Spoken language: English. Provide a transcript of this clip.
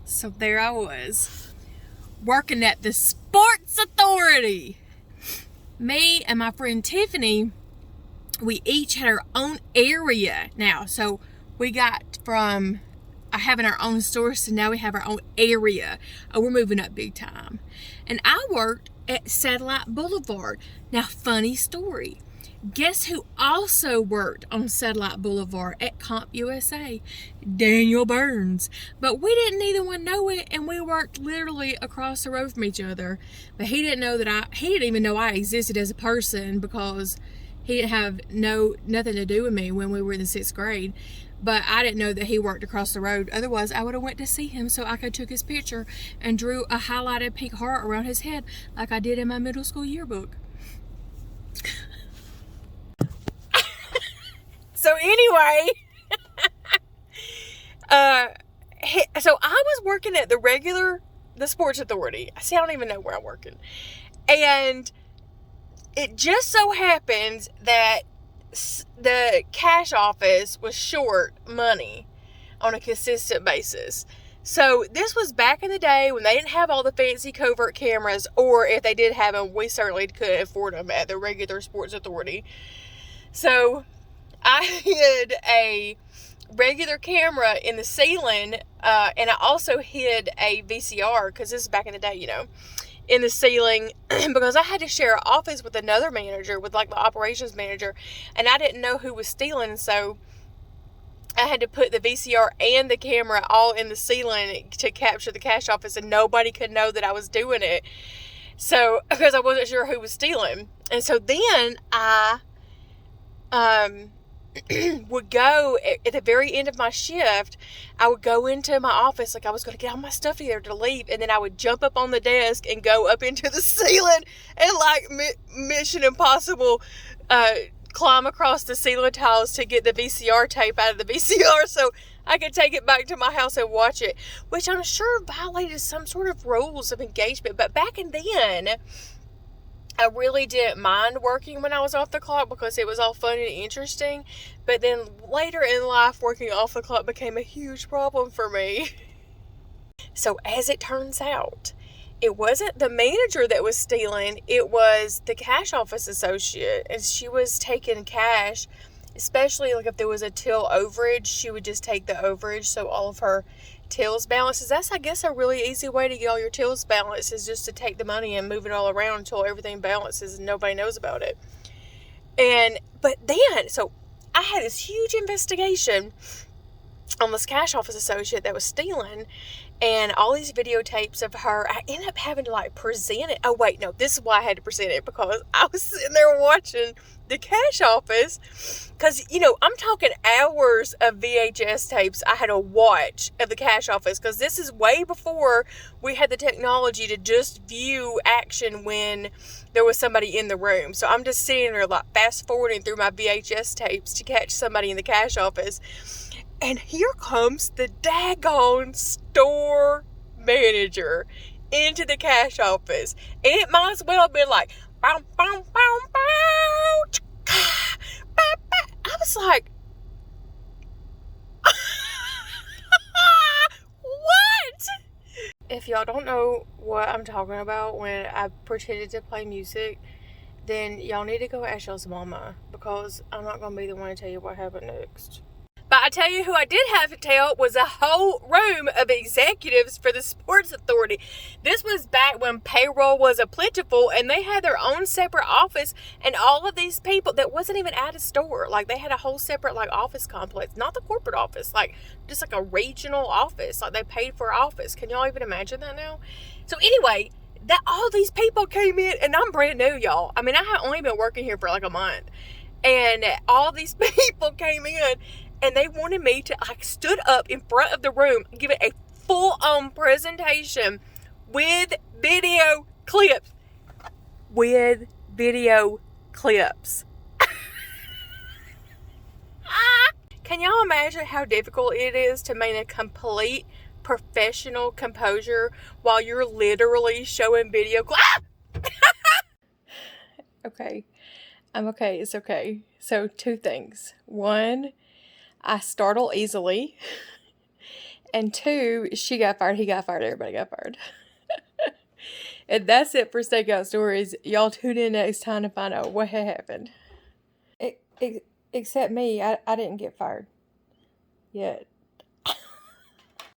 So there I was, working at the Sports Authority. Me and my friend Tiffany, we each had our own area now. So we got from having our own stores to now we have our own area. We're moving up big time. And I worked at Satellite Boulevard. Now, funny story. Guess who also worked on Satellite Boulevard at CompUSA? Daniel Burns. But we didn't either one know it, and we worked literally across the road from each other. But he didn't know that he didn't even know I existed as a person because he didn't have nothing to do with me when we were in the 6th grade. But I didn't know that he worked across the road. Otherwise, I would have went to see him so I could took his picture and drew a highlighted pink heart around his head like I did in my middle school yearbook. So anyway, so I was working at the Sports Authority. See, I don't even know where I'm working. And it just so happens that the cash office was short money on a consistent basis. So this was back in the day when they didn't have all the fancy covert cameras, or if they did have them, we certainly couldn't afford them at the regular Sports Authority. So I hid a regular camera in the ceiling, and I also hid a VCR, because this is back in the day, in the ceiling, because I had to share an office with another manager, with like the operations manager, and I didn't know who was stealing, so I had to put the VCR and the camera all in the ceiling to capture the cash office, and nobody could know that I was doing it. So, because I wasn't sure who was stealing. And so then I would go at the very end of my shift. I would go into my office like I was going to get all my stuff together to leave, and then I would jump up on the desk and go up into the ceiling and like Mission Impossible, climb across the ceiling tiles to get the VCR tape out of the VCR so I could take it back to my house and watch it, which I'm sure violated some sort of rules of engagement. But back then, I really didn't mind working when I was off the clock because it was all fun and interesting. But then later in life, working off the clock became a huge problem for me. So as it turns out, it wasn't the manager that was stealing, it was the cash office associate. And she was taking cash, especially like if there was a till overage, she would just take the overage. So all of her tills balances. That's, I guess, a really easy way to get all your tills balanced, is just to take the money and move it all around until everything balances and nobody knows about it. But then, so I had this huge investigation on this cash office associate that was stealing, and all these videotapes of her. I ended up having to like present it. Oh wait, no, this is why I had to present it, because I was sitting there watching the cash office, because I'm talking hours of VHS tapes I had to watch of the cash office, because this is way before we had the technology to just view action when there was somebody in the room. So I'm just sitting there like fast forwarding through my VHS tapes to catch somebody in the cash office. And here comes the daggone store manager into the cash office. And it might as well have been like, bow, bow, bow, bow, I was like, what? If y'all don't know what I'm talking about when I pretended to play music, then y'all need to go ask y'all's mama, because I'm not going to be the one to tell you what happened next. But I tell you who I did have to tell was a whole room of executives for the Sports Authority. This was back when payroll was a plentiful, and they had their own separate office, and all of these people that wasn't even at a store. Like, they had a whole separate like office complex, not the corporate office, like just like a regional office. Like, they paid for an office. Can y'all even imagine that now? So anyway, that all these people came in, and I'm brand new, y'all. I mean, I have only been working here for like a month, and all these people came in. And they wanted me to, like, stood up in front of the room, give it a full-on presentation with video clips. With video clips. Can y'all imagine how difficult it is to maintain a complete professional composure while you're literally showing video clips? Okay. I'm okay. It's okay. So, 2 things. 1, I startle easily, And 2, she got fired, he got fired, everybody got fired. And that's it for Stakeout Stories. Y'all tune in next time to find out what happened. Except me, I didn't get fired yet.